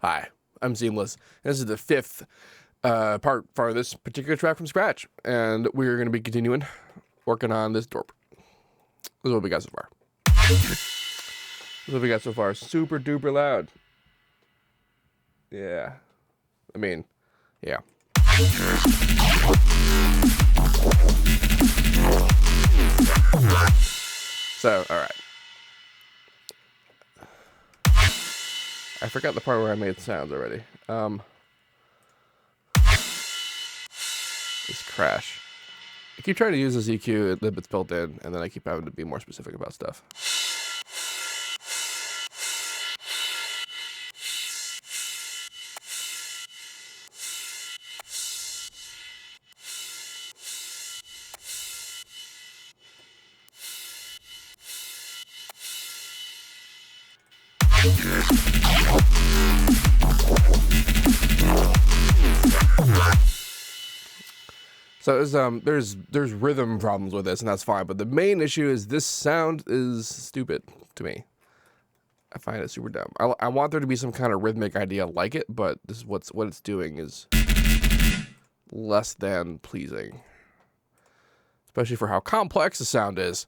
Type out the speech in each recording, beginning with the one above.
Hi, I'm Seamless. This is the fifth part for this particular track from scratch, and we're going to be continuing working on this dorp. This is what we got so far. Super duper loud. Yeah. I mean, yeah. So, alright. I forgot the part where I made sounds already. This crash. I keep trying to use this EQ that it's built in, and then I keep having to be more specific about stuff. So there's rhythm problems with this, and that's fine. But the main issue is this sound is stupid to me. I find it super dumb. I want there to be some kind of rhythmic idea like it, but this is what it's doing is less than pleasing, especially for how complex the sound is.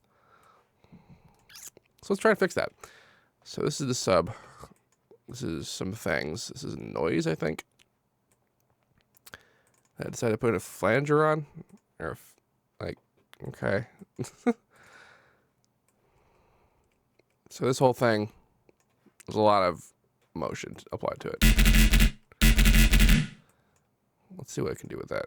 So let's try and fix that. So this is the sub. This is some things. This is noise, I think. I decided to put a flanger on, or like, okay. So this whole thing, there's a lot of motion applied to it. Let's see what I can do with that.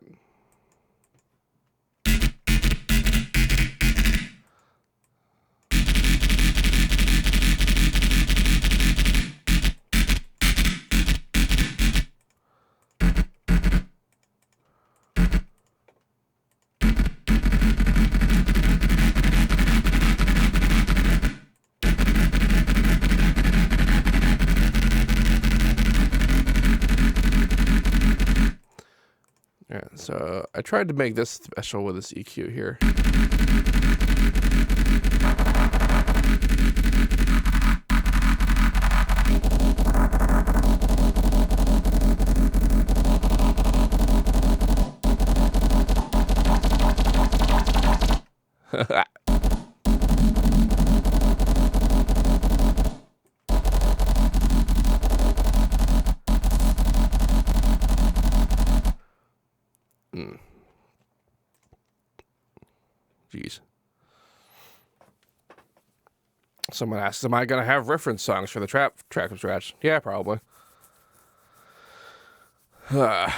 Yeah, so I tried to make this special with this EQ here. Jeez. Someone asked, am I going to have reference songs for the track from scratch? Yeah, probably. I'm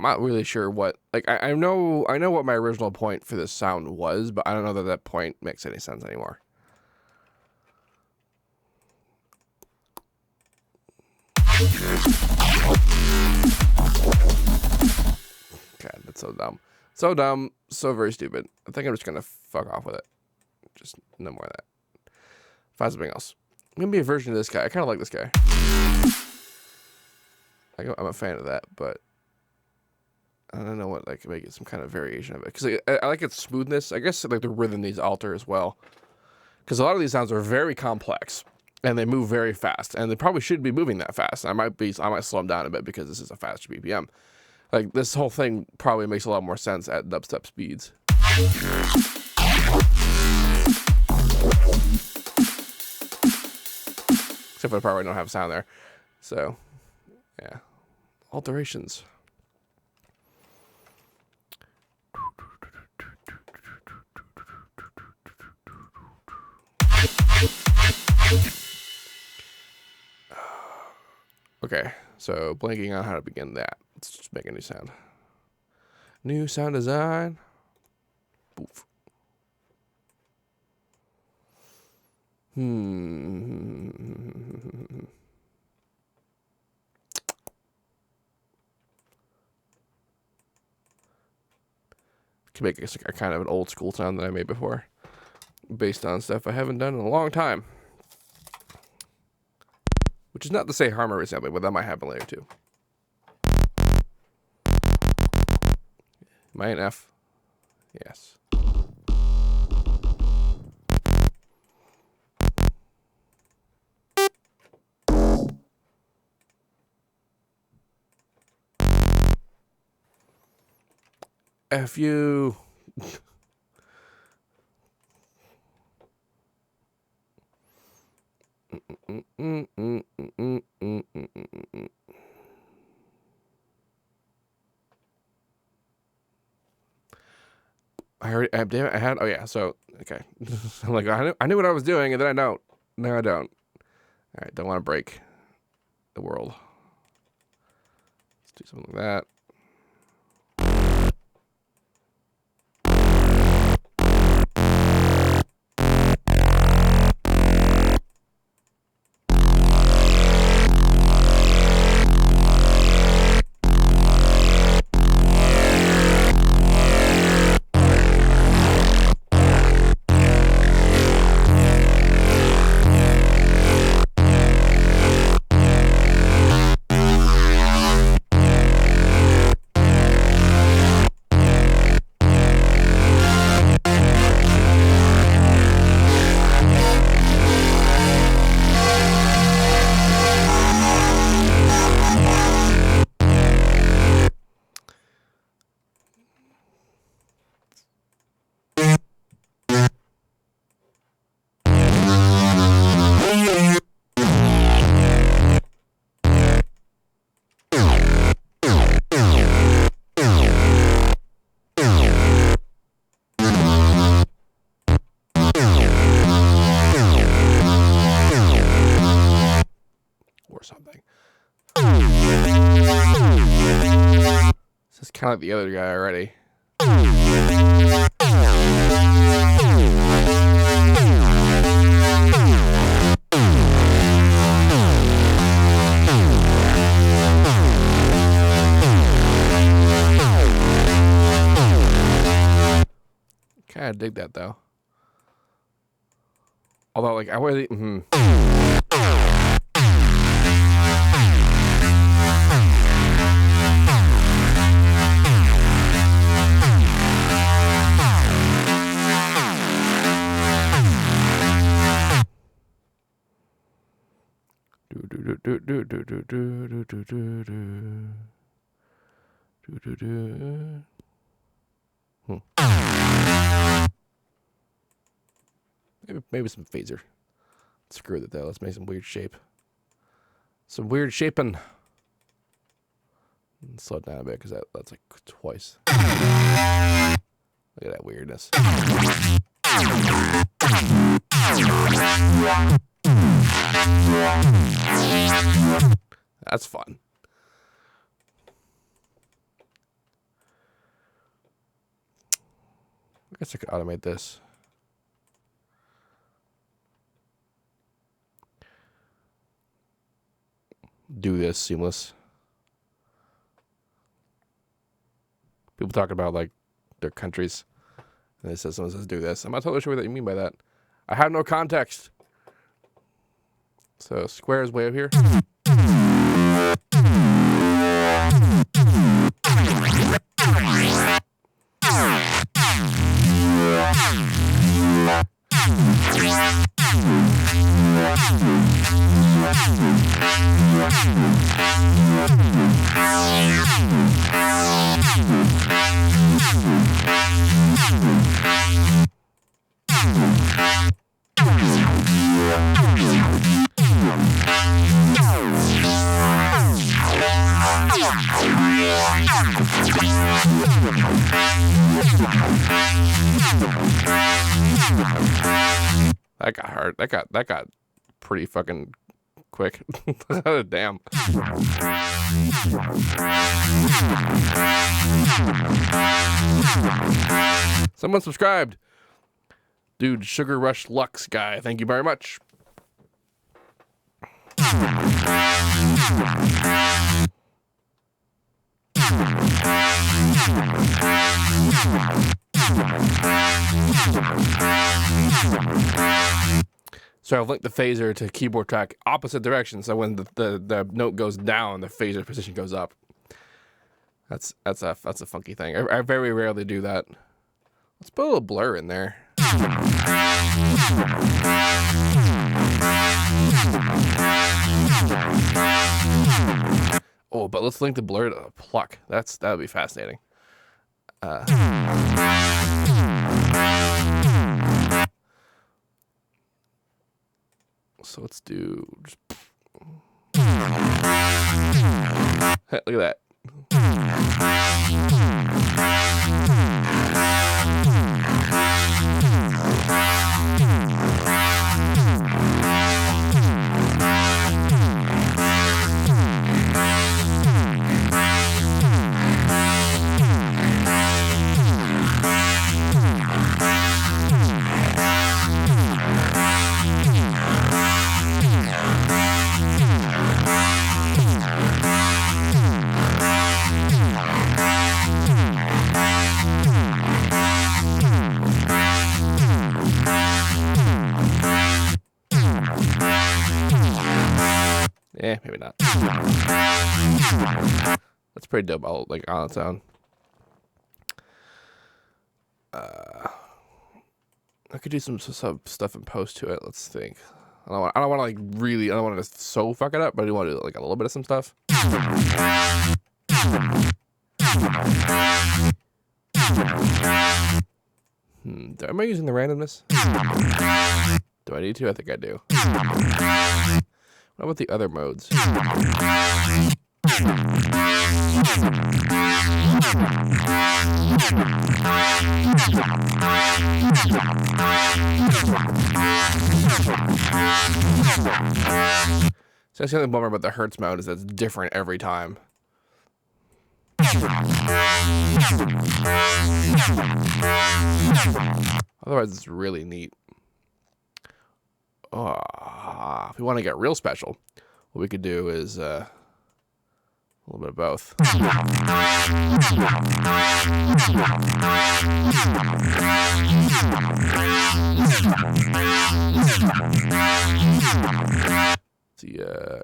not really sure what, like, I know what my original point for this sound was, but I don't know that that point makes any sense anymore. God, that's so dumb. So dumb, so very stupid. I think I'm just gonna fuck off with it. Just no more of that. Find something else. I'm gonna be a version of this guy. I kind of like this guy. I'm a fan of that, but I don't know what, like, make it some kind of variation of it. Because I like its smoothness. I guess like the rhythm needs to alter as well. Because a lot of these sounds are very complex. And they move very fast, and they probably shouldn't be moving that fast. I might slow them down a bit because this is a faster BPM. Like, this whole thing probably makes a lot more sense at dubstep speeds. Except for the part where I don't have sound there. So, yeah. Alterations. Okay, so blanking on how to begin that. Let's just make a new sound. New sound design. Boof. Can make a kind of an old school sound that I made before, based on stuff I haven't done in a long time. Which is not to say harmony sampling, but that might happen later too. Am I an F? Yes. F you. I already, damn it, I had, oh yeah, so, okay. I'm like, I knew what I was doing, and then I don't. No, I don't. All right, don't want to break the world. Let's do something like that. Or something. This is kind of like the other guy already. Kind of dig that though. Although, like, I really, Maybe some phaser. Screw it though. Let's make some weird shape. Some weird shaping. Slow it down a bit because that's like twice. Look at that weirdness. That's fun. I guess I could automate this. Do this seamless. People talk about like their countries, and someone says do this. I'm not totally sure what you mean by that. I have no context. So square is way up here. That got hard. That got pretty fucking quick. Damn. Someone subscribed. Dude, Sugar Rush Lux guy. Thank you very much. So I've linked the phaser to keyboard track opposite direction, so when the note goes down, the phaser position goes up. That's a funky thing. I very rarely do that. Let's put a little blur in there. Oh, but let's link the blur to the pluck. That would be fascinating. So let's do just look at that. Yeah, maybe not. That's pretty dope. I'll like on its own. I could do some stuff in post to it. Let's think. I don't want to like really. I don't want to so fuck it up, but I do want to do like a little bit of some stuff. Am I using the randomness? Do I need to? I think I do. What about the other modes? So that's the only bummer about the Hertz mode is that it's different every time. Otherwise, it's really neat. If we want to get real special, what we could do is a little bit of both. Let's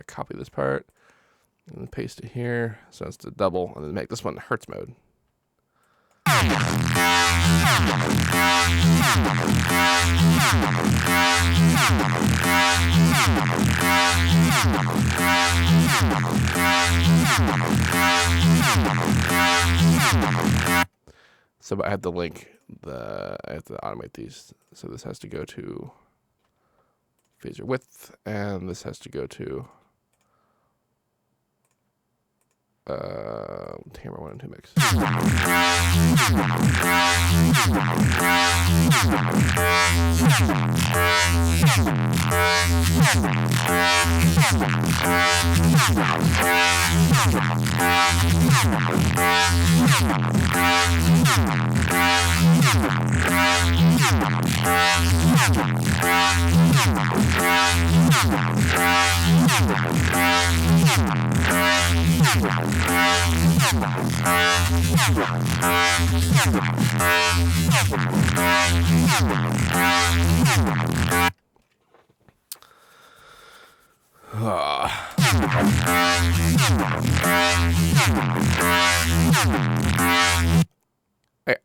copy this part and then paste it here. So it's to double, and then make this one Hertz mode. So I have to link I have to automate these. So this has to go to phaser width, and this has to go to hammer 1 and 2 mix.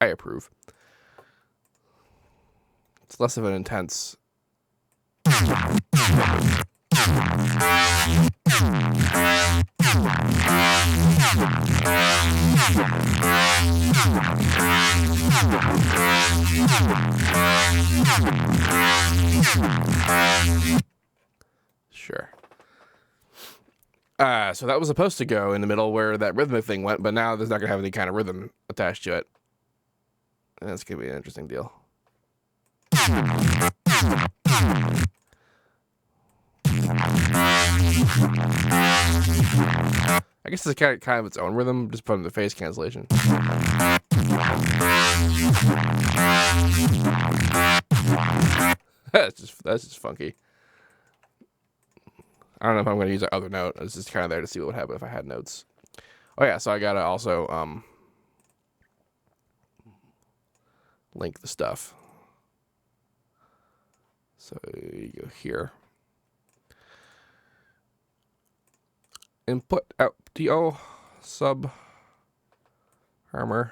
I approve. It's less of an intense. Sure. So that was supposed to go in the middle where that rhythmic thing went, but now there's not gonna have any kind of rhythm attached to it. And that's gonna be an interesting deal. I guess it's kind of its own rhythm, just from the phase cancellation. That's just funky. I don't know if I'm going to use that other note. It's just kind of there to see what would happen if I had notes. Oh yeah, so I gotta also link the stuff. So you go here. Input out DO sub armor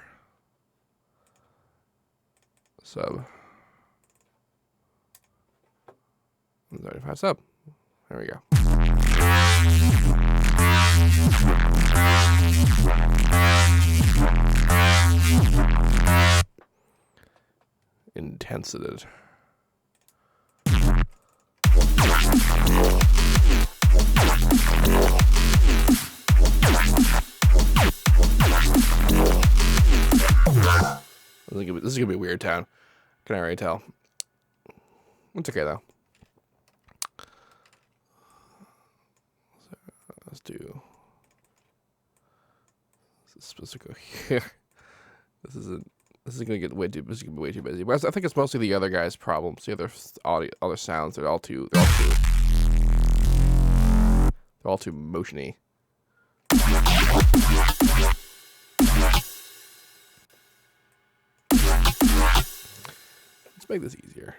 sub 35 sub. There we go. Intensity. This is gonna be a weird town. Can I already tell? It's okay though. Let's do. Supposed to go here. This is gonna get way too. This is gonna be way too busy. But I think it's mostly the other guy's problems. The other audio, other sounds. They're all too motiony. Let's make this easier.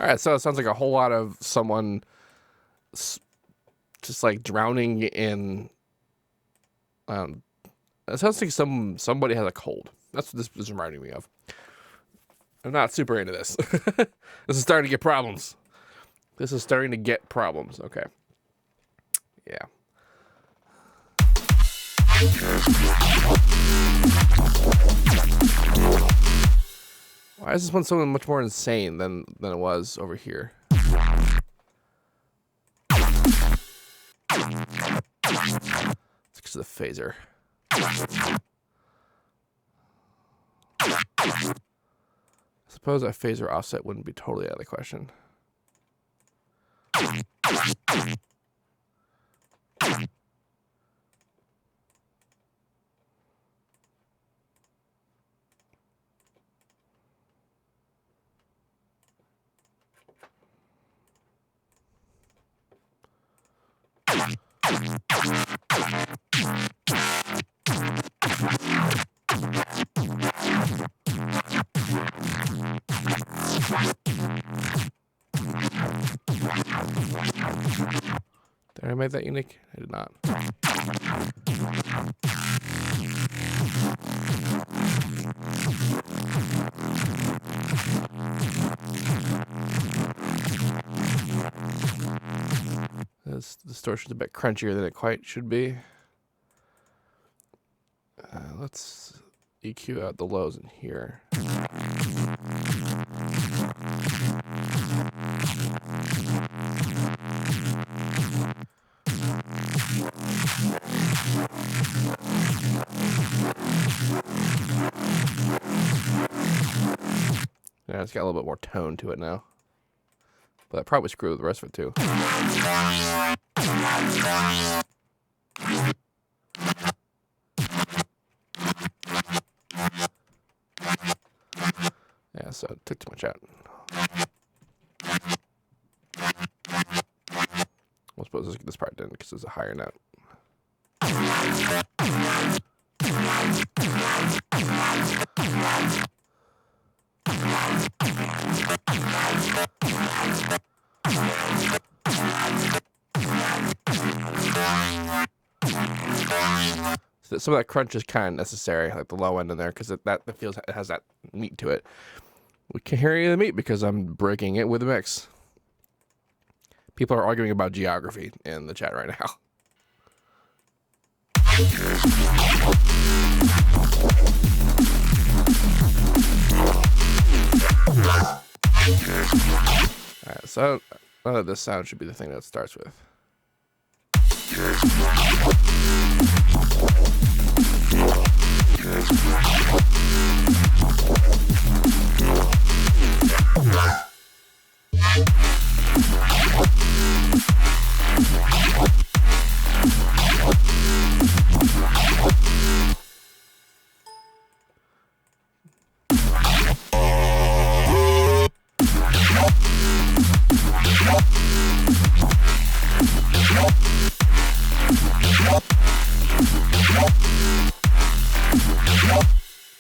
Alright, so it sounds like a whole lot of someone just like drowning in. It sounds like somebody has a cold. That's what this is reminding me of. I'm not super into this. This is starting to get problems. This is starting to get problems. Okay. Yeah. Why is this one so much more insane than it was over here? It's because of the phaser. I suppose a phaser offset wouldn't be totally out of the question. Did I make that unique? I did not. This distortion's a bit crunchier than it quite should be. Let's EQ out the lows in here. Yeah, it's got a little bit more tone to it now. But that probably screwed with the rest of it too. Yeah, so it took too much out. I suppose this part didn't because it's a higher note. So some of that crunch is kind of necessary, like the low end in there, because it feels it has that meat to it. We can't hear any of the meat because I'm breaking it with a mix. People are arguing about geography in the chat right now. Alright, so this sound should be the thing that it starts with.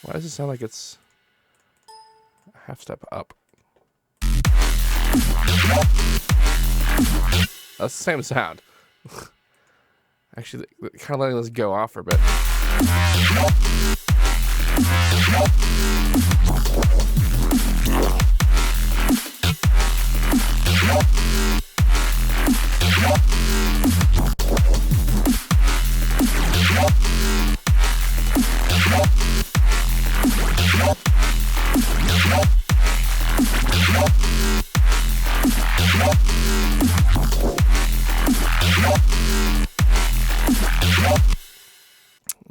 Why does it sound like it's a half step up? That's the same sound. Actually, kind of letting this go off for a bit.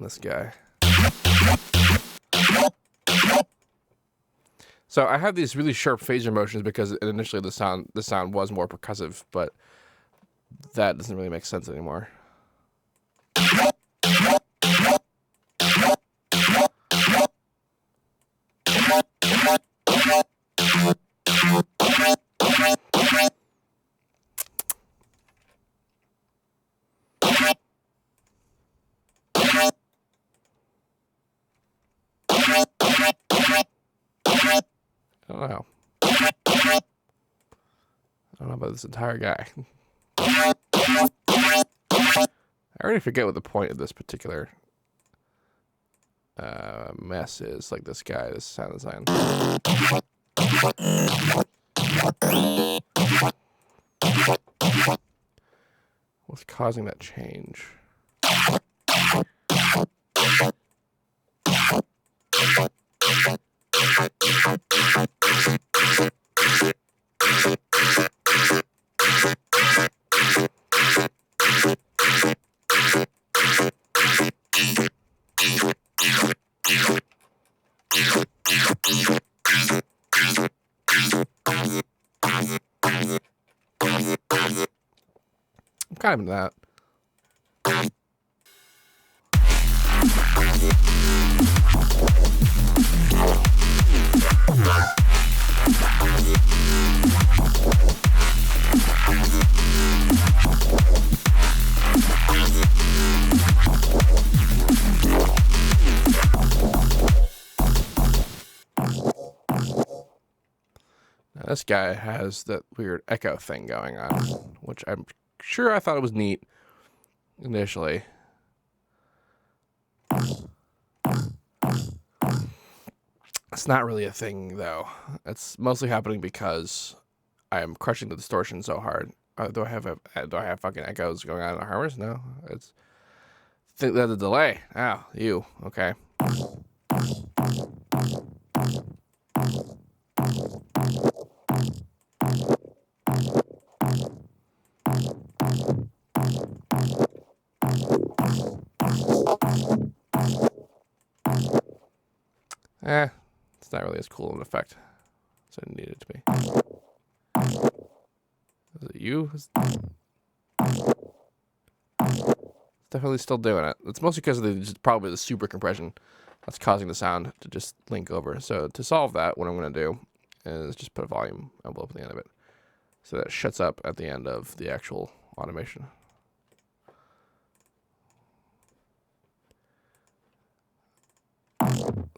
This guy. So I have these really sharp phaser motions because initially the sound was more percussive, but that doesn't really make sense anymore. I don't know about this entire guy. I already forget what the point of this particular mess is. Like this guy, this sound design. What's causing that change? I'm kind of into that. Now, this guy has that weird echo thing going on, which I'm sure I thought it was neat initially. It's not really a thing, though. It's mostly happening because I am crushing the distortion so hard. Do I have fucking echoes going on in the harmonics? No. It's think that's a delay. Oh, you. Okay. It's not really as cool an effect as I need it to be. Is it you? It's definitely still doing it. It's mostly because of probably the super compression that's causing the sound to just link over. So to solve that, what I'm going to do is just put a volume envelope at the end of it, so that it shuts up at the end of the actual automation.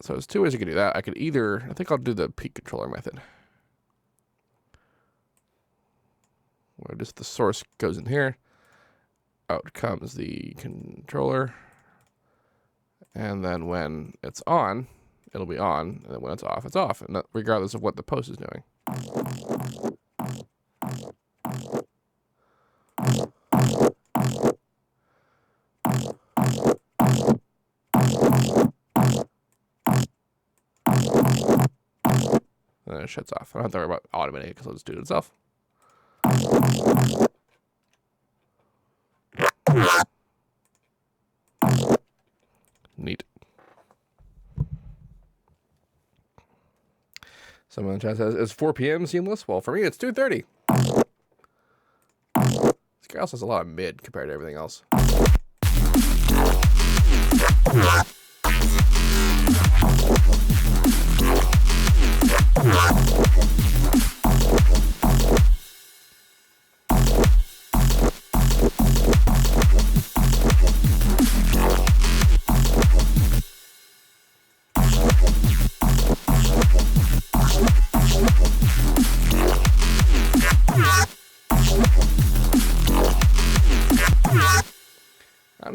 So there's two ways you could do that. I think I'll do the peak controller method, where just the source goes in here, out comes the controller, and then when it's on, it'll be on, and then when it's off, it's off, and regardless of what the post is doing. And then it shuts off. I don't have to worry about automating it because it'll just do it itself. Neat. Someone in the chat says, "It's 4 p.m. Seamless?" Well, for me, it's 2:30. This guy also has a lot of mid compared to everything else.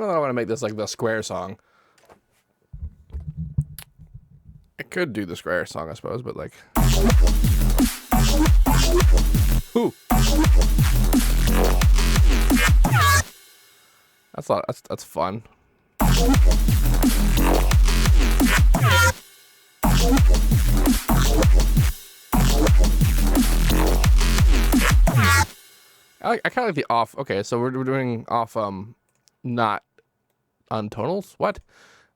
know that I want to make this like the square song. I could do the square song, I suppose, but like, ooh, that's fun. I kind of like the off. Okay, so we're doing off not untonals. What?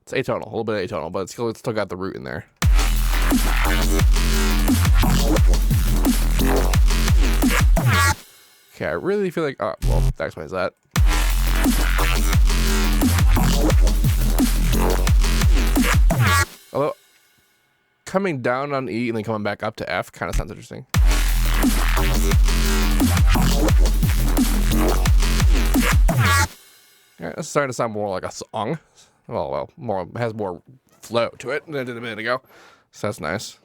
It's atonal, a little bit atonal, but it's still got the root in there. Okay, I really feel like, oh, well, that explains that. Although, coming down on E and then coming back up to F kind of sounds interesting. Yeah, it's starting to sound more like a song. Well, has more flow to it than it did a minute ago. So that's nice.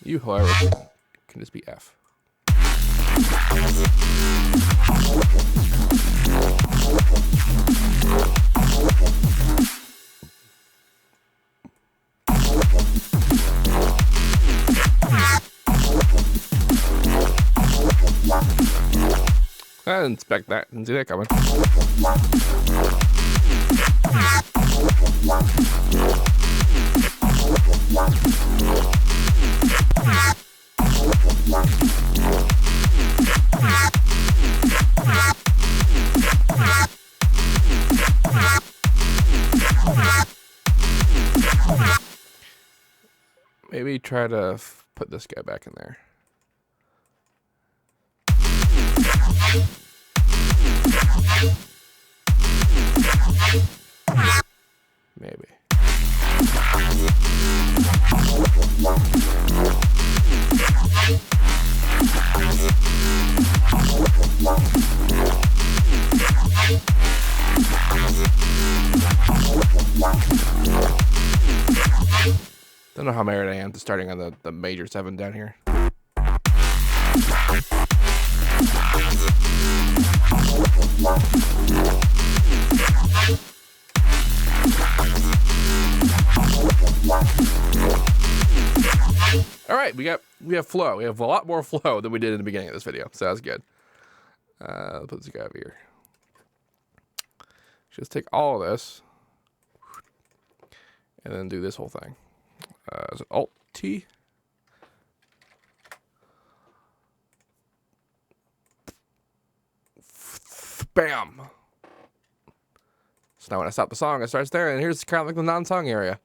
You, however, can just be F. I didn't expect that. Didn't see that coming. Maybe try to put this guy back in there. Maybe. Don't know how married I am to starting on the major 7 down here. All right, we have flow. We have a lot more flow than we did in the beginning of this video, so that's good. Let's put this guy over here. Just take all of this and then do this whole thing. So Alt T. Bam. So now when I stop the song, it starts there, and here's kind of like the non-song area.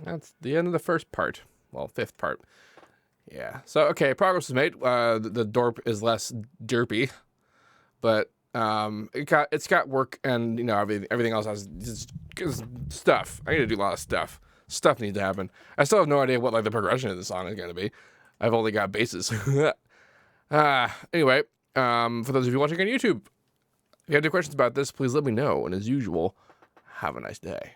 That's the end of the first part. Well, 5th part. Yeah. So, okay, progress is made. The dorp is less derpy, but it's got work, and you know everything else has just stuff. I need to do a lot of stuff. Stuff needs to happen. I still have no idea what like the progression of the song is going to be. I've only got basses. Anyway, for those of you watching on YouTube, if you have any questions about this, please let me know. And as usual, have a nice day.